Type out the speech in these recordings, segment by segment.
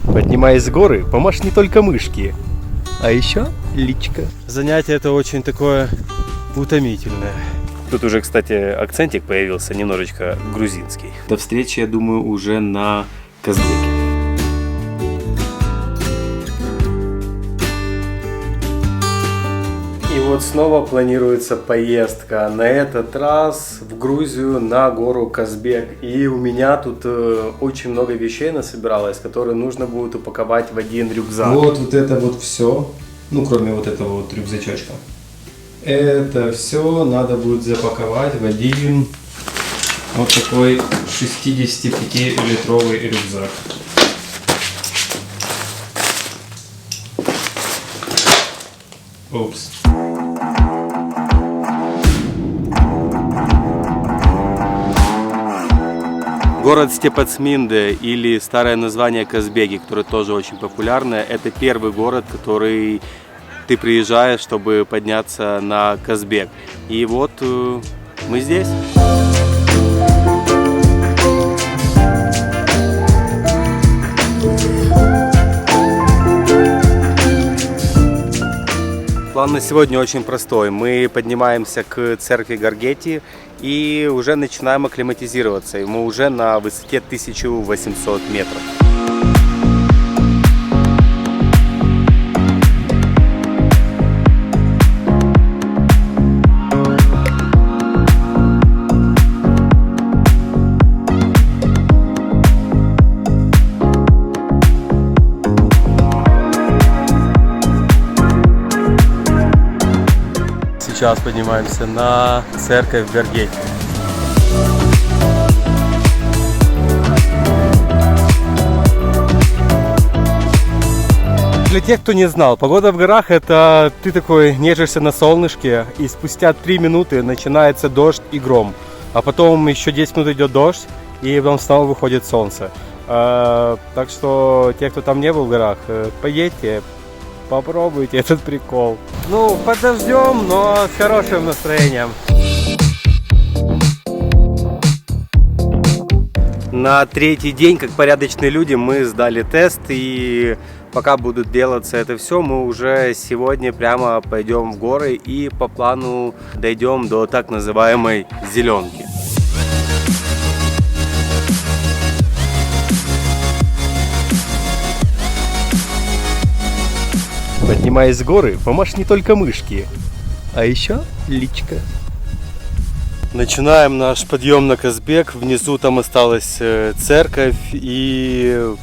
Поднимаясь с горы, помашь не только мышки, а еще личка. Занятие это очень такое утомительное. Тут уже, кстати, акцентик появился немножечко грузинский. До встречи, я думаю, уже на Казбеке. И вот снова планируется поездка, на этот раз в Грузию на гору Казбек. И у меня тут очень много вещей насобиралось, которые нужно будет упаковать в один рюкзак. Вот это вот все, ну кроме вот этого вот рюкзачочка. Это все надо будет запаковать в один вот такой 65-литровый рюкзак. Упс. Город Степацминде, или старое название Казбеги, которое тоже очень популярное, это первый город, который ты приезжаешь, чтобы подняться на Казбек. И вот мы здесь. План на сегодня очень простой. Мы поднимаемся к церкви Гаргети и уже начинаем акклиматизироваться. И мы уже на высоте 1800 метров. Сейчас поднимаемся на церковь в Гаргети. Для тех, кто не знал, погода в горах — это ты такой нежишься на солнышке, и спустя 3 минуты начинается дождь и гром, а потом еще 10 минут идет дождь, и потом снова выходит солнце. Так что те, кто там не был в горах, поедьте, попробуйте этот прикол. Ну, под дождем, но с хорошим настроением. На 3-й день, как порядочные люди, мы сдали тест, и пока будут делаться это все, мы уже сегодня прямо пойдем в горы и по плану дойдем до так называемой зеленки. Поднимаясь с горы, помашь не только мышки, а еще личка. Начинаем наш подъем на Казбек. Внизу там осталась церковь, и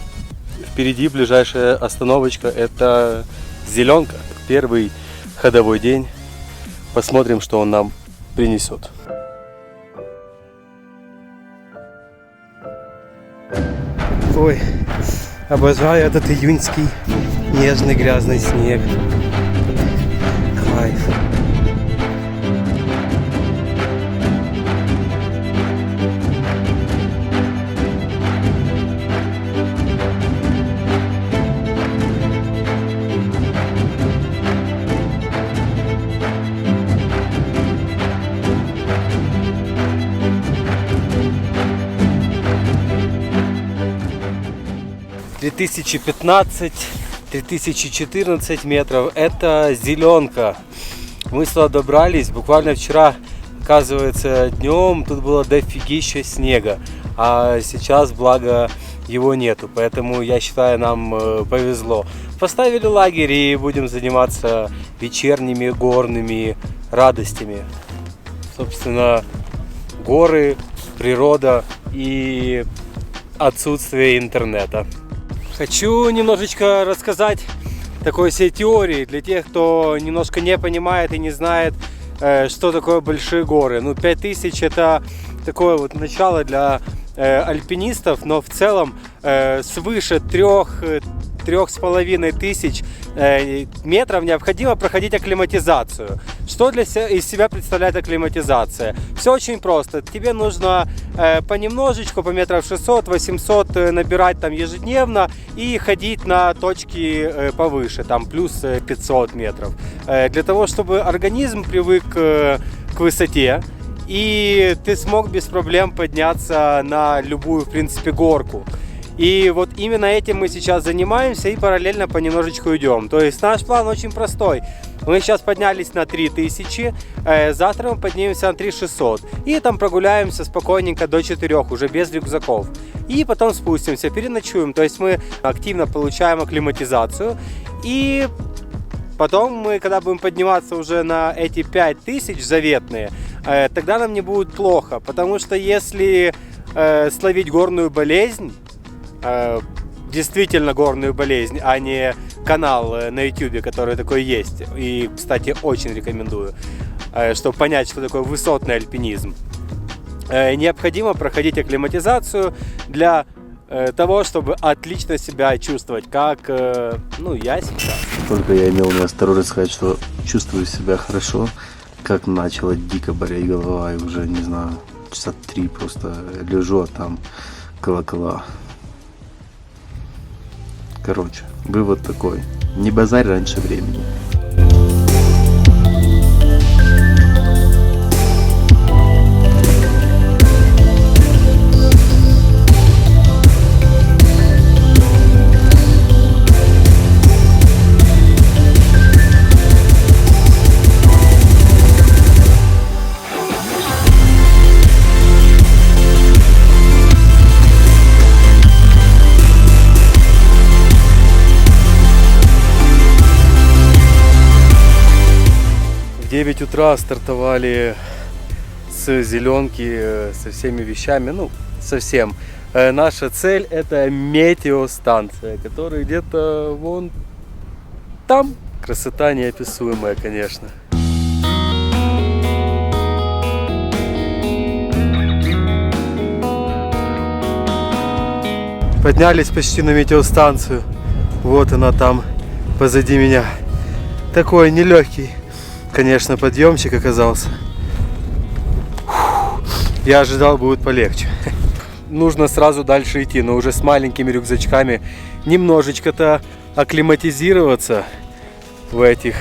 впереди ближайшая остановочка — это зеленка. Первый ходовой день. Посмотрим, что он нам принесет. Ой, обожаю этот июньский нежный грязный снег. Кайф. $3014 метров, это зеленка. Мы сюда добрались буквально вчера, оказывается, днем. Тут было дофигища снега, а сейчас, благо, его нету, поэтому я считаю, нам повезло. Поставили лагерь и будем заниматься вечерними горными радостями. Собственно, горы, природа и отсутствие интернета. Хочу немножечко рассказать такой всей теории для тех, кто немножко не понимает и не знает, что такое большие горы. Ну, 5000 это такое вот начало для альпинистов, но в целом свыше 3500 метров необходимо проходить акклиматизацию. Что из себя представляет акклиматизация? Все очень просто. Тебе нужно понемножечку, по метров 600-800 набирать там ежедневно и ходить на точки повыше, там плюс 500 метров. Для того, чтобы организм привык к высоте, и ты смог без проблем подняться на любую, в принципе, горку. И вот именно этим мы сейчас занимаемся и параллельно понемножечку идем. То есть наш план очень простой. Мы сейчас поднялись на 3000, завтра мы поднимемся на 3600. И там прогуляемся спокойненько до 4, уже без рюкзаков. И потом спустимся, переночуем. То есть мы активно получаем акклиматизацию. И потом мы, когда будем подниматься уже на эти 5000 заветные, тогда нам не будет плохо. Потому что если словить горную болезнь, действительно горную болезнь, а не канал на YouTube, который такой есть. И, кстати, очень рекомендую, чтобы понять, что такое высотный альпинизм. Необходимо проходить акклиматизацию для того, чтобы отлично себя чувствовать, как я сейчас. Только я имел неосторожность сказать, что чувствую себя хорошо, как начала дико болеть голова, и уже, не знаю, часа 3 просто лежу, а там колокола. Короче, вывод такой: не базарь раньше времени. В 9 утра стартовали с зеленки, со всеми вещами, совсем. Наша цель — это метеостанция, которая где-то вон там. Красота неописуемая, конечно. Поднялись почти на метеостанцию. Вот она там позади меня. Такой нелегкий, конечно, подъемчик оказался. Я ожидал, будет полегче. Нужно сразу дальше идти, но уже с маленькими рюкзачками. Немножечко-то акклиматизироваться в этих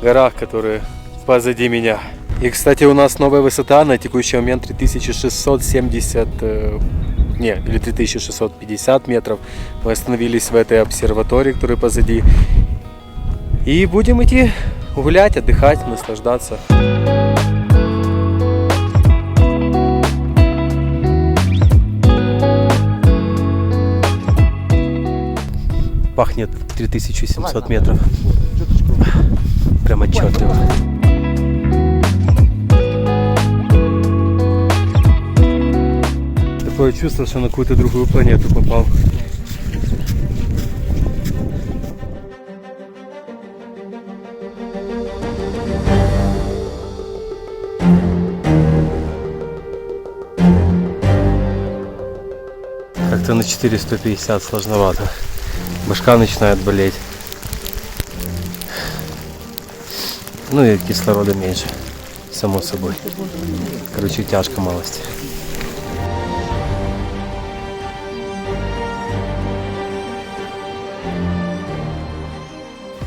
горах, которые позади меня. И, кстати, у нас новая высота на текущий момент 3670, или 3650 метров. Мы остановились в этой обсерватории, которая позади. И будем идти гулять, отдыхать, наслаждаться. Пахнет 3700 метров. Прям отчетливо. Такое чувство, что на какую-то другую планету попал. Как-то на 450 сложновато. Башка начинает болеть. Ну и кислорода меньше, само собой. Короче, тяжко малость.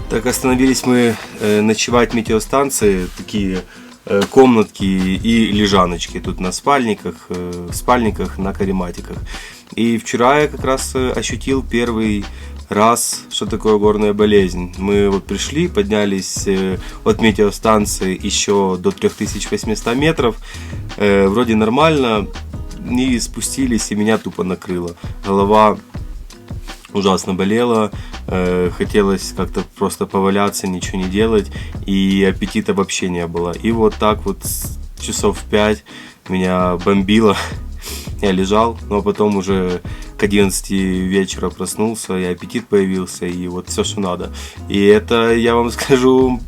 Так, остановились мы ночевать в метеостанции, такие комнатки и лежаночки тут на спальниках, на карематиках. И вчера я как раз ощутил первый раз, что такое горная болезнь. Мы вот пришли, поднялись от метеостанции еще до 3800 метров, вроде нормально, и спустились, и меня тупо накрыло. Голова ужасно болела, хотелось как-то просто поваляться, ничего не делать, и аппетита вообще не было. И вот так вот часов 5 меня бомбило. Я лежал, но потом уже к 11 вечера проснулся, и аппетит появился, и вот все, что надо. И это, я вам скажу,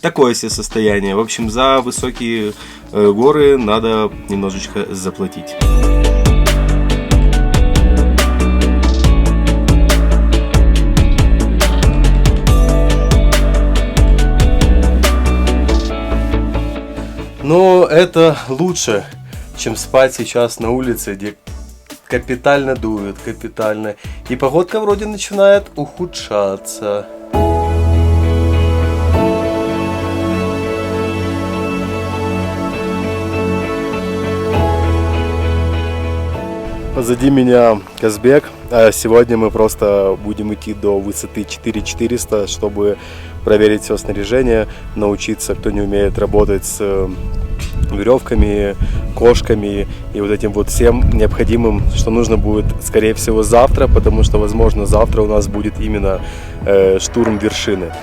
такое себе состояние. В общем, за высокие горы надо немножечко заплатить. Но это лучше, чем спать сейчас на улице, где капитально дует, капитально. И погодка вроде начинает ухудшаться. Позади меня Казбек. А сегодня мы просто будем идти до высоты 4400, чтобы проверить все снаряжение, научиться, кто не умеет работать с веревками, кошками и вот этим вот всем необходимым, что нужно будет, скорее всего, завтра, потому что, возможно, завтра у нас будет именно штурм вершины.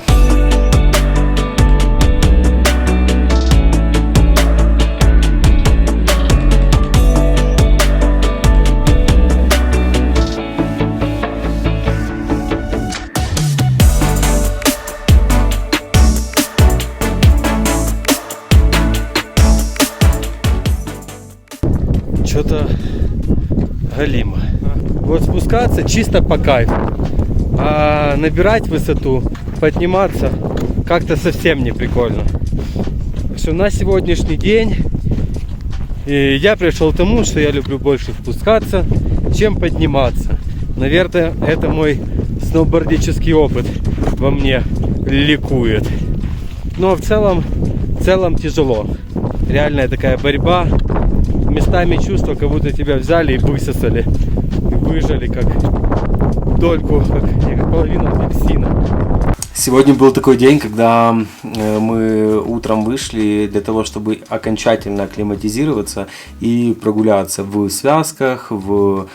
Что-то галимо. Вот спускаться чисто по кайфу, а набирать высоту, подниматься как-то совсем не прикольно. Что на сегодняшний день я пришел к тому, что я люблю больше спускаться, чем подниматься. Наверное, это мой сноубордический опыт во мне ликует. Но в целом тяжело. Реальная такая борьба. Местами чувство, как будто тебя взяли и высосали, и выжали как дольку, как половину апельсина. Сегодня был такой день, когда мы утром вышли для того, чтобы окончательно акклиматизироваться и прогуляться в связках, в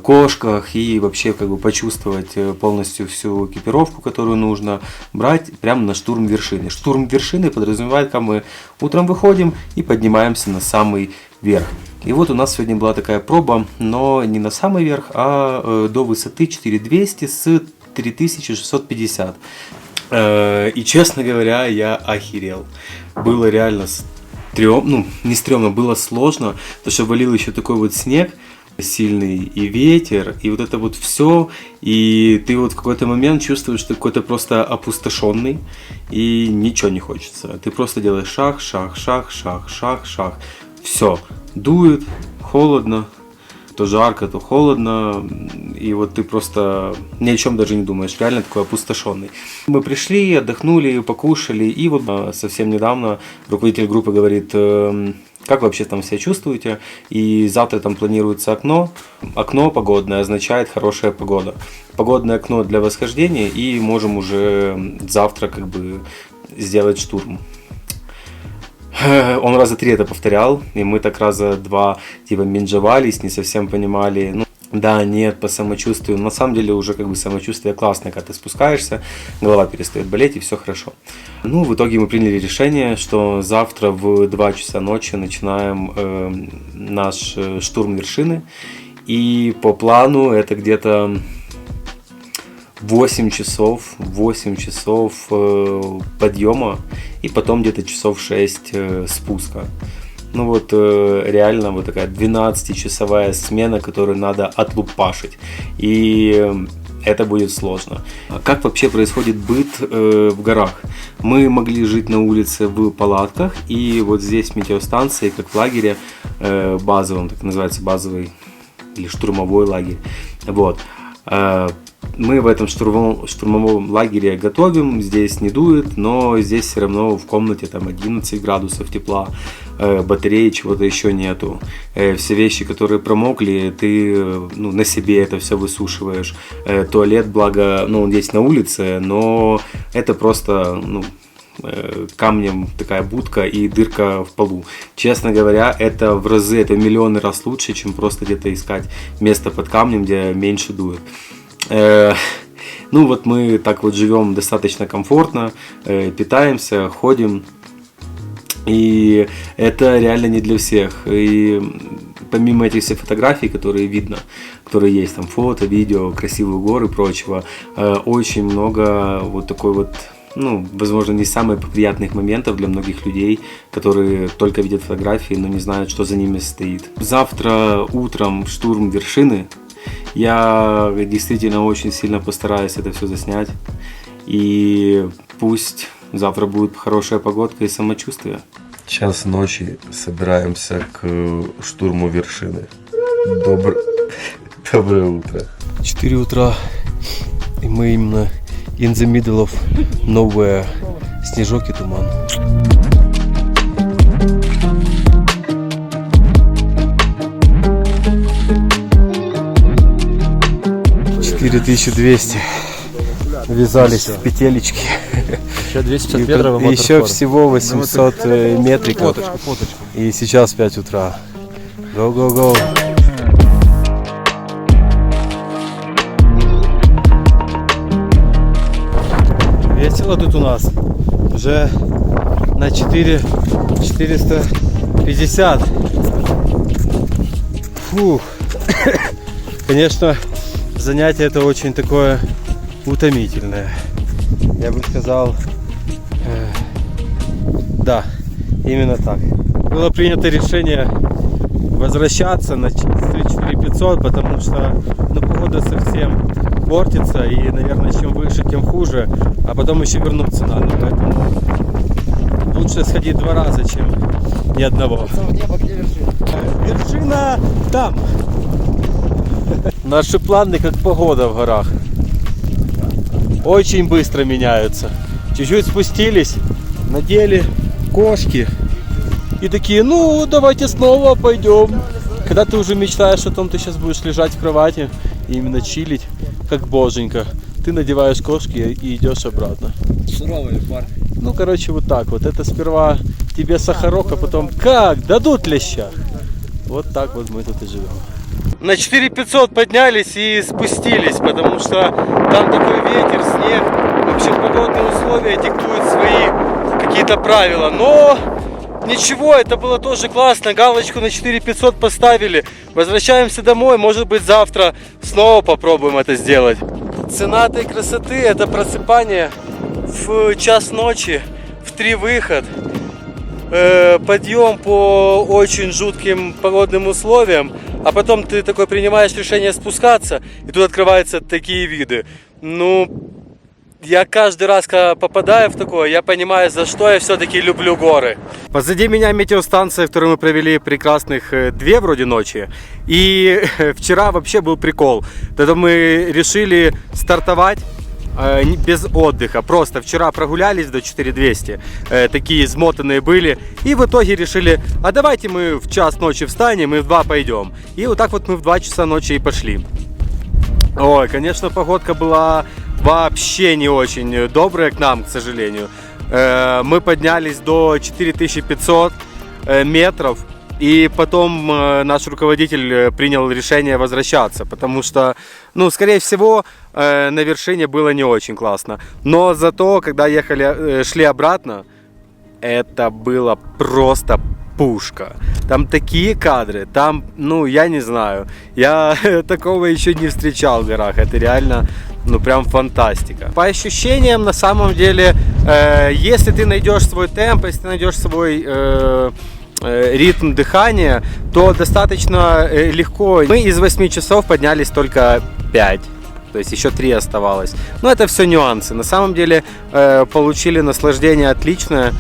кошках и вообще как бы почувствовать полностью всю экипировку, которую нужно брать прямо на штурм вершины. Штурм вершины подразумевает, как мы утром выходим и поднимаемся на самый верх. И вот у нас сегодня была такая проба, но не на самый верх, а до высоты 4200 с 3650. И честно говоря, я охерел. Было реально стрёмно, не стрёмно, было сложно, потому что валил еще такой вот снег сильный и ветер, и вот это вот все, и ты вот в какой-то момент чувствуешь, что ты какой-то просто опустошенный, и ничего не хочется. Ты просто делаешь шаг, шаг, шаг, шаг, шаг, шаг. Все, дует, холодно, то жарко, то холодно, и вот ты просто ни о чем даже не думаешь, реально такой опустошенный. Мы пришли, отдохнули, покушали, и вот совсем недавно руководитель группы говорит: как вообще там себя чувствуете? И завтра там планируется окно. Окно погодное означает хорошая погода. Погодное окно для восхождения, и можем уже завтра как бы сделать штурм. Он раза 3 это повторял, и мы так раза 2 типа менжевались, не совсем понимали. Ну, да, нет, по самочувствию. На самом деле уже как бы самочувствие классное, когда ты спускаешься, голова перестает болеть и все хорошо. Ну, в итоге мы приняли решение, что завтра в 2 часа ночи начинаем наш штурм вершины. И по плану это где-то 8 часов подъема и потом где-то часов 6 спуска. Ну вот реально вот такая 12-часовая смена, которую надо отлупашить. И это будет сложно. Как вообще происходит быт в горах? Мы могли жить на улице в палатках, и вот здесь метеостанции, как в лагере базовом, так называется базовый или штурмовой лагерь. Вот. Мы в этом штурмовом лагере готовим, здесь не дует, но здесь все равно в комнате там 11 градусов тепла, батареи, чего-то еще нету. Все вещи, которые промокли, ты на себе это все высушиваешь. Туалет, благо, он есть на улице, но это просто камнем такая будка и дырка в полу. Честно говоря, это в разы, это в миллионы раз лучше, чем просто где-то искать место под камнем, где меньше дует. Ну вот мы так вот живем достаточно комфортно, питаемся, ходим, и это реально не для всех. И помимо этих всех фотографий, которые видно, которые есть, там фото, видео, красивые горы и прочего, очень много вот такой вот, возможно, не самых приятных моментов для многих людей, которые только видят фотографии, но не знают, что за ними стоит. Завтра утром штурм вершины. Я действительно очень сильно постараюсь это все заснять. И пусть завтра будет хорошая погодка и самочувствие. Час ночи собираемся к штурму вершины. Доброе утро. 4 утра, и мы именно in the middle of nowhere. Снежок и туман. 4200. Ввязались в петелечки. Еще 250 метров и еще всего 800 метриков. Фоточку. И сейчас 5 утра. Go. Весело тут у нас. Уже на 450. Фух. Конечно, занятие это очень такое утомительное. Я бы сказал, да, именно так. Было принято решение возвращаться на 4500, потому что погода совсем портится, и, наверное, чем выше, тем хуже, а потом еще вернуться надо, поэтому лучше сходить 2 раза, чем ни одного. Вершина там. Наши планы как погода в горах. Очень быстро меняются. Чуть-чуть спустились, надели кошки и такие, ну давайте снова пойдем. Когда ты уже мечтаешь о том, ты сейчас будешь лежать в кровати и именно чилить, как боженька, ты надеваешь кошки и идешь обратно. Суровые парни. Ну короче вот так вот. Это сперва тебе сахарок, а потом как дадут леща. Вот так вот мы тут и живем. На 4500 поднялись и спустились, потому что там такой ветер, снег. В общем, погодные условия диктуют свои какие-то правила. Но ничего, это было тоже классно. Галочку на 4500 поставили. Возвращаемся домой. Может быть, завтра снова попробуем это сделать. Цена этой красоты — это просыпание в час ночи, в 3 выход. Подъем по очень жутким погодным условиям, а потом ты такой принимаешь решение спускаться, и тут открываются такие виды. Ну, я каждый раз, когда попадаю в такое, я понимаю, за что я все-таки люблю горы. Позади меня метеостанция, в которой мы провели прекрасных 2 вроде ночи. И вчера вообще был прикол. Тогда мы решили стартовать без отдыха, просто вчера прогулялись до 4200, такие измотанные были, и в итоге решили, а давайте мы в час ночи встанем и в 2 пойдем. И вот так вот мы в 2 часа ночи и пошли. Ой, конечно, погодка была вообще не очень добрая к нам, к сожалению. Мы поднялись до 4500 метров. И потом наш руководитель принял решение возвращаться, потому что, ну, скорее всего, на вершине было не очень классно. Но зато, когда шли обратно, это было просто пушка. Там такие кадры, там, ну, я не знаю, я такого еще не встречал в горах. Это реально, ну, прям фантастика. По ощущениям, на самом деле, если ты найдешь свой темп, если ты найдешь свой ритм дыхания, то достаточно легко. Мы из 8 часов поднялись только 5, то есть еще 3 оставалось. Но это все нюансы. На самом деле получили наслаждение отличное.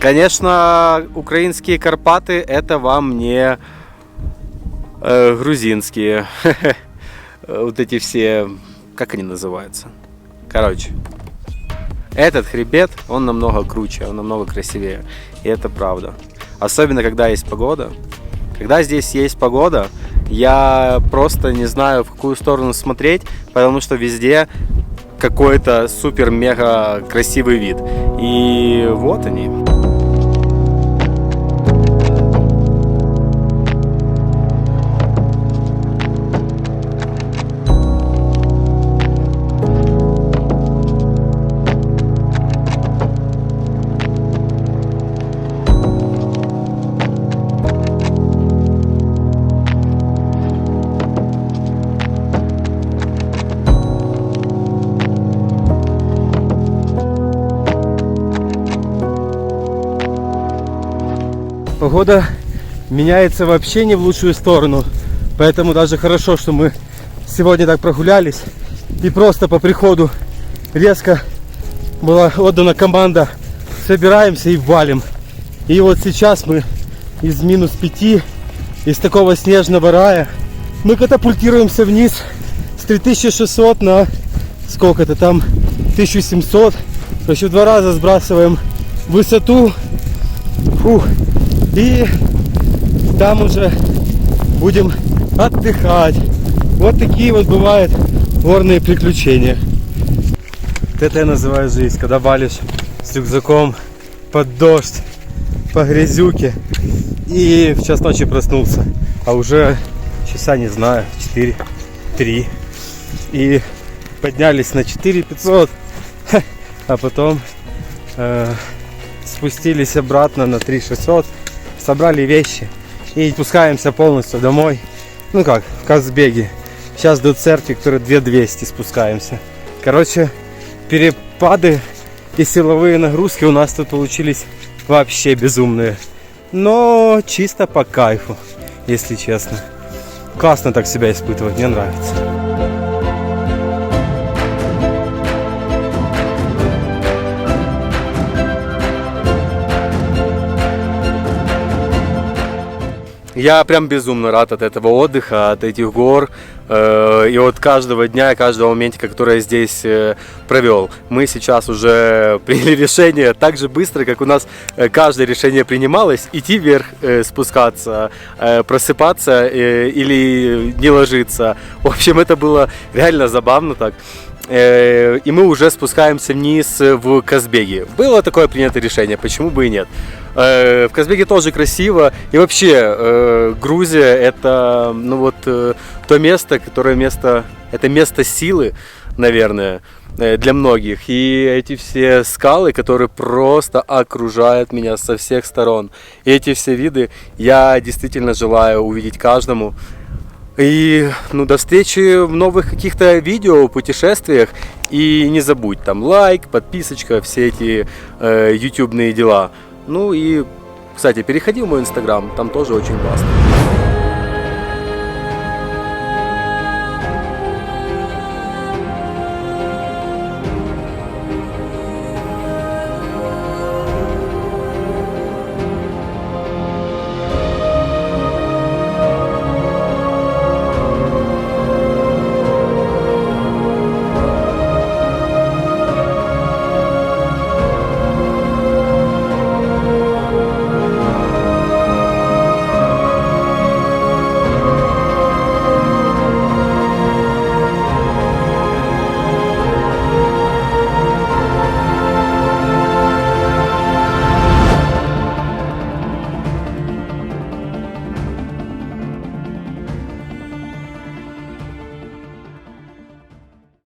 Конечно, украинские Карпаты — это вам не грузинские. Вот эти все, как они называются? Короче, этот хребет, он намного круче, он намного красивее. И это правда. Особенно, когда есть погода. Когда здесь есть погода, я просто не знаю, в какую сторону смотреть, потому что везде какой-то супер-мега красивый вид. И вот они. Погода меняется вообще не в лучшую сторону, поэтому даже хорошо, что мы сегодня так прогулялись, и просто по приходу резко была отдана команда: собираемся и валим. И вот сейчас мы из -5, из такого снежного рая, мы катапультируемся вниз с 3600 на сколько-то там 1700, то есть в 2 раза сбрасываем высоту. Фух. И там уже будем отдыхать. Вот такие вот бывают горные приключения. Вот это я называю жизнь, когда валишь с рюкзаком под дождь, по грязюке. И в час ночи проснулся, а уже часа, не знаю, 4-3. И поднялись на 4500, а потом спустились обратно на 3600, собрали вещи и спускаемся полностью домой. Ну как, в Казбеге. Сейчас до церкви, который 2200 спускаемся. Короче, перепады и силовые нагрузки у нас тут получились вообще безумные. Но чисто по кайфу, если честно. Классно так себя испытывать, мне нравится. Я прям безумно рад от этого отдыха, от этих гор и от каждого дня, каждого момента, который я здесь провел. Мы сейчас уже приняли решение так же быстро, как у нас каждое решение принималось, идти вверх, спускаться, просыпаться или не ложиться. В общем, это было реально забавно так. И мы уже спускаемся вниз в Казбеге. Было такое принято решение, почему бы и нет. В Казбеге тоже красиво. И вообще Грузия это то место, это место силы, наверное, для многих. И эти все скалы, которые просто окружают меня со всех сторон. И эти все виды я действительно желаю увидеть каждому. И до встречи в новых каких-то видео, путешествиях. И не забудь, там лайк, подписочка, все эти ютубные дела. Ну и, кстати, переходи в мой инстаграм, там тоже очень классно.